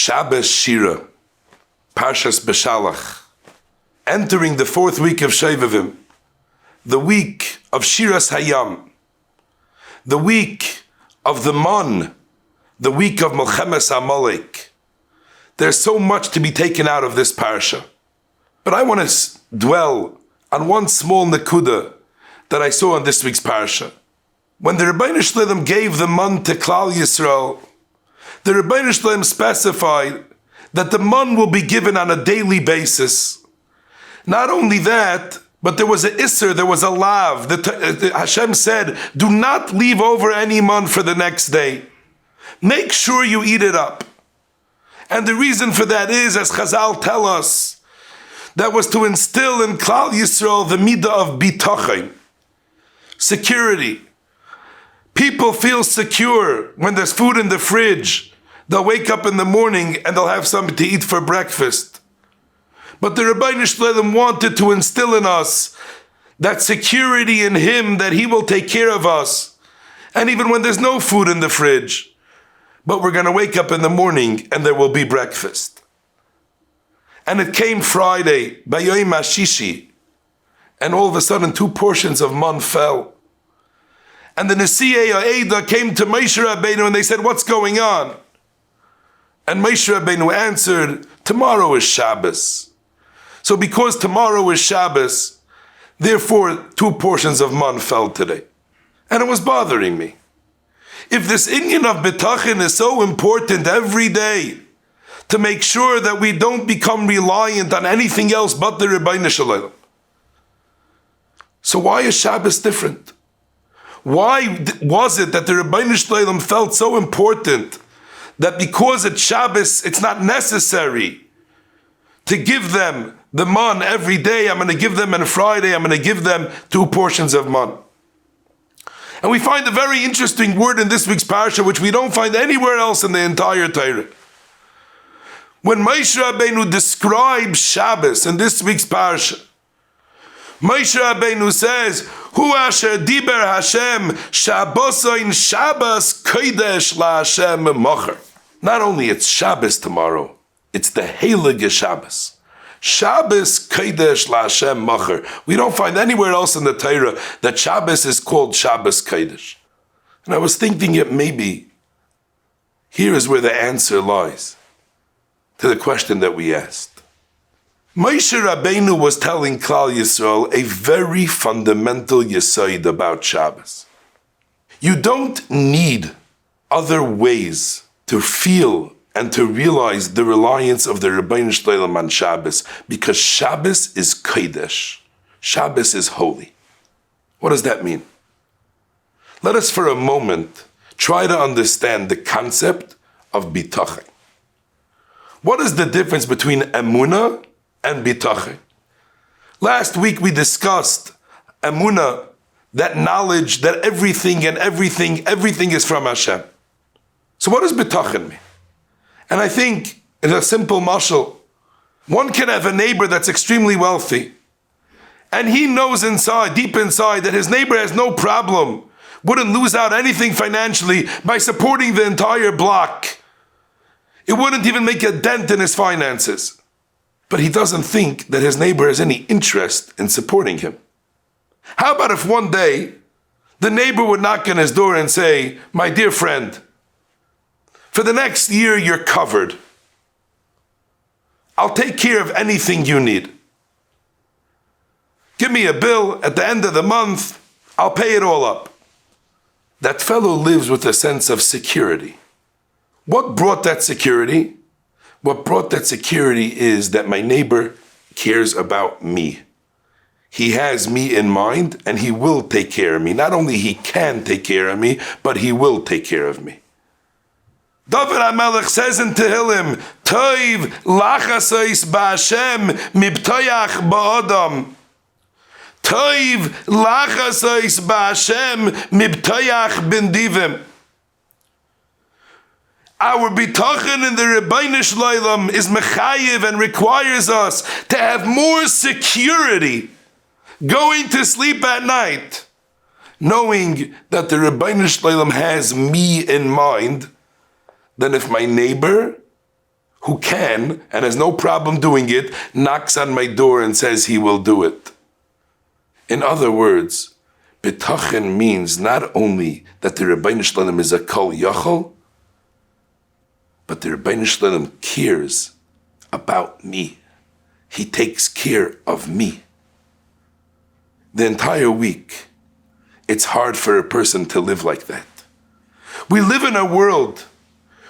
Shabbos Shira, Parshas Beshalach, entering the 4th week of Shovavim, the week of Shiras Hayam, the week of the manna, the week of Melchemes Amalek. There's so much to be taken out of this parsha. But I want to dwell on one small nekuda that I saw in this week's parsha. When the Rabbi Shalom gave the manna to Klal Yisrael, the Rabbi Shalom specified that the manna will be given on a daily basis. Not only that, but there was an isser, there was a lav. Hashem said, do not leave over any manna for the next day. Make sure you eat it up. And the reason for that is, as Chazal tell us, that was to instill in Klal Yisrael the midah of bitachon, security. People feel secure when there's food in the fridge. They'll wake up in the morning and they'll have something to eat for breakfast. But the Rabbi Shalom wanted to instill in us that security in Him, that He will take care of us. And even when there's no food in the fridge, but we're going to wake up in the morning and there will be breakfast. And it came Friday, Vayimaen Shishi, and all of a sudden 2 portions of manna fell. And the Nesiei Ha'eda came to Moshe Rabbeinu and they said, what's going on? And Moshe Rabbeinu answered, tomorrow is Shabbos. So because tomorrow is Shabbos, therefore 2 portions of manna fell today. And it was bothering me. If this inyan of bitachon is so important every day, to make sure that we don't become reliant on anything else but the Rabbi Shalom, so why is Shabbos different? Why was it that the Rabbi Shalom felt so important that because it's Shabbos, it's not necessary to give them the manna every day? I'm going to give them on Friday, I'm going to give them 2 portions of manna. And we find a very interesting word in this week's parsha, which we don't find anywhere else in the entire Torah. When Moshe Rabbeinu describes Shabbos in this week's parsha, Moshe Rabbeinu says, Hu asher diber Hashem Shabbosayin Shabbos kodesh la Hashem mocher. Not only it's Shabbos tomorrow, it's the Heilig Shabbos. Shabbos kodesh la Hashem mocher. We don't find anywhere else in the Torah that Shabbos is called Shabbos kodesh. And I was thinking it maybe here is where the answer lies to the question that we asked. Moshe Rabbeinu was telling Klal Yisrael a very fundamental yesod about Shabbos. You don't need other ways to feel and to realize the reliance of the Rabbi Shalom on Shabbos, because Shabbos is kodesh. Shabbos is holy. What does that mean? Let us for a moment try to understand the concept of bitachon. What is the difference between emunah and bitachon? Last week we discussed emunah, that knowledge that everything is from Hashem. So what does bitachon mean? And I think in a simple mashal, one can have a neighbor that's extremely wealthy, and he knows inside, deep inside, that his neighbor has no problem, wouldn't lose out anything financially by supporting the entire block. It wouldn't even make a dent in his finances. But he doesn't think that his neighbor has any interest in supporting him. How about if one day the neighbor would knock on his door and say, my dear friend, for the next year you're covered. I'll take care of anything you need. Give me a bill at the end of the month, I'll pay it all up. That fellow lives with a sense of security. What brought that security? What brought that security is that my neighbor cares about me. He has me in mind and he will take care of me. Not only he can take care of me, but he will take care of me. David HaMelech says in Tehillim, Toiv lachasois ba'Hashem mibtoyach ba'odam. Toiv lachasois ba'Hashem mibtoyach b'ndivim. Our bitachon in the Rabbi Shalom is mechayiv and requires us to have more security going to sleep at night, knowing that the Rabbi Shalom has me in mind, than if my neighbor, who can and has no problem doing it, knocks on my door and says he will do it. In other words, bitachon means not only that the Rabbeinu Shalom is a kol yachol, but the Rabbeinu Shalom cares about me. He takes care of me. The entire week, it's hard for a person to live like that. We live in a world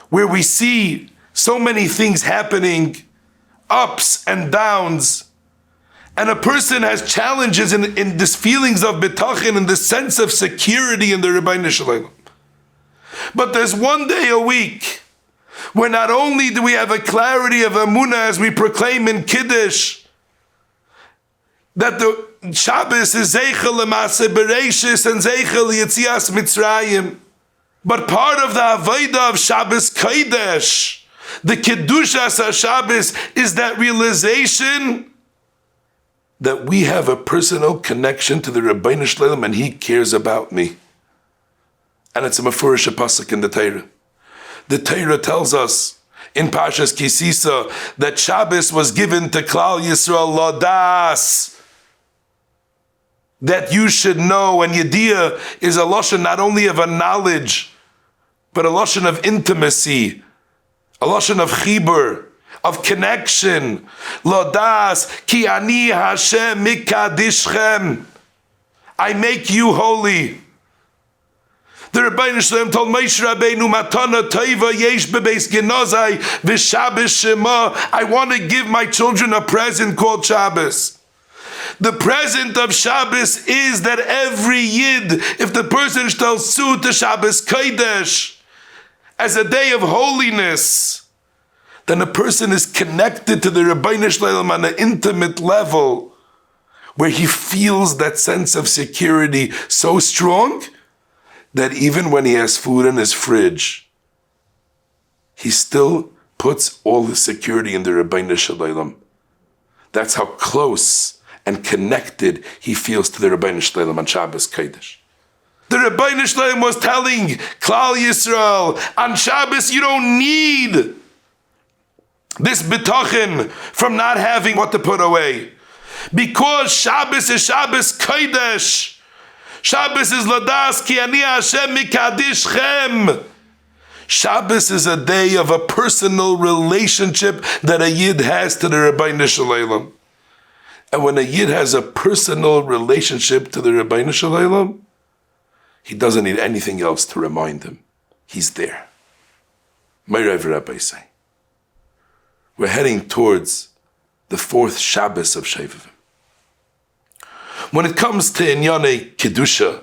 where we see so many things happening, ups and downs, and a person has challenges in this feelings of bitachon and the sense of security in the Rabbeinu Shalom. But there's one day a week where not only do we have a clarity of emunah as we proclaim in Kiddush, that the Shabbos is Zeichel L'Maaseh Bereishis and Zeichel Yetzias Mitzrayim, but part of the Avodah of Shabbos Kodesh, the Kedushas HaShabbos, is that realization that we have a personal connection to the Rabbeinu Shalom and he cares about me. And it's a mefurish pasuk in the Torah. The Torah tells us in Parshas Kisisa that Shabbos was given to Klal Yisrael Lodas, that you should know, and Yediyah is a lashon not only of a knowledge, but a lashon of intimacy, a lashon of chibur, of connection. Lodas, ki ani Hashem mikadishchem. I make you holy. The Rabbeinu Shalom told Moshe Rabbeinu, Matana Teiva Yesh Bebeis Genozai V'Shabbos Shema. I want to give my children a present called Shabbos. The present of Shabbos is that every Yid, if the person shall suit the Shabbos Kodesh as a day of holiness, then a person is connected to the Rabbeinu Shalom on an intimate level where he feels that sense of security so strong that even when he has food in his fridge, he still puts all his security in the Rabbeinu Shalom. That's how close and connected he feels to the Rabbeinu Shalom on Shabbos Kodesh. The Rabbeinu Shalom was telling Klal Yisrael, on Shabbos you don't need this bitachon from not having what to put away. Because Shabbos is Shabbos Kodesh. Shabbos is Ladas ki ani Hashem mikadishchem. Shabbos is a day of a personal relationship that a Yid has to the Rabbeinu Shalom. And when a Yid has a personal relationship to the Rabbeinu Shalom, he doesn't need anything else to remind him. He's there. My Rabbi say, we're heading towards the fourth Shabbos of Shovavim. When it comes to Inyane Kedusha,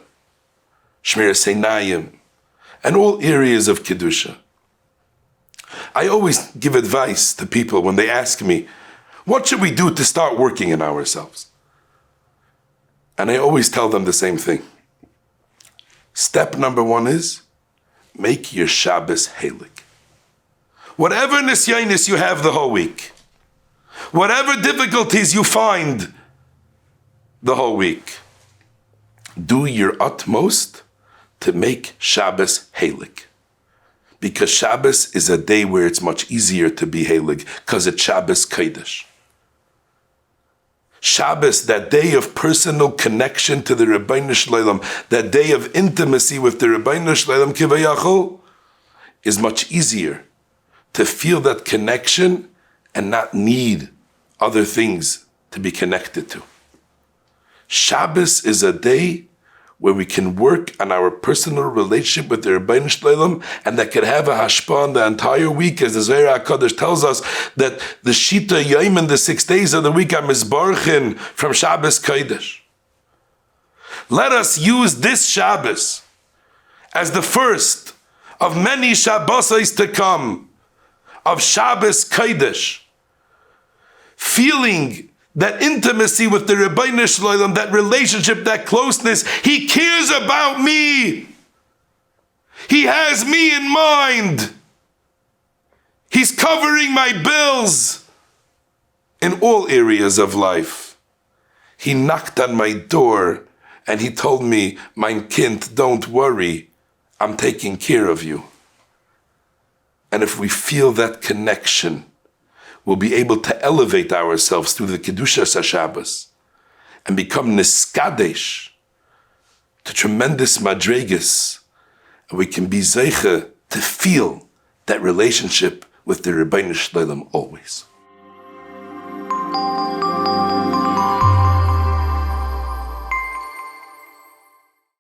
Shmiras Einayim, and all areas of Kedusha, I always give advice to people when they ask me, what should we do to start working in ourselves? And I always tell them the same thing. Step number one is, make your Shabbos Heilig. Whatever nisyanis you have the whole week, whatever difficulties you find the whole week, do your utmost to make Shabbos Heilig. Because Shabbos is a day where it's much easier to be Heilig, because it's Shabbos Kodesh. Shabbos, that day of personal connection to the Rabbeinu Shalom, that day of intimacy with the Rabbeinu Shalom Kivayachol, is much easier to feel that connection and not need other things to be connected to. Shabbos is a day where we can work on our personal relationship with the Rabbeinu Shalom, and that can have a hashpah on the entire week, as the Zohar HaKadosh tells us that the Shita Yom, the 6 days of the week, are mizbarchin from Shabbos Kodesh. Let us use this Shabbos as the first of many Shabbosos to come, of Shabbos Kodesh, feeling that intimacy with the Rabbeinu Shalom, that relationship, that closeness. He cares about me. He has me in mind. He's covering my bills in all areas of life. He knocked on my door and he told me, mein Kind, don't worry, I'm taking care of you. And if we feel that connection we'll be able to elevate ourselves through the Kedushas Shabbos and become niskadesh to tremendous madregas, and we can be zeicha to feel that relationship with the Rabbeinu Shleilim always.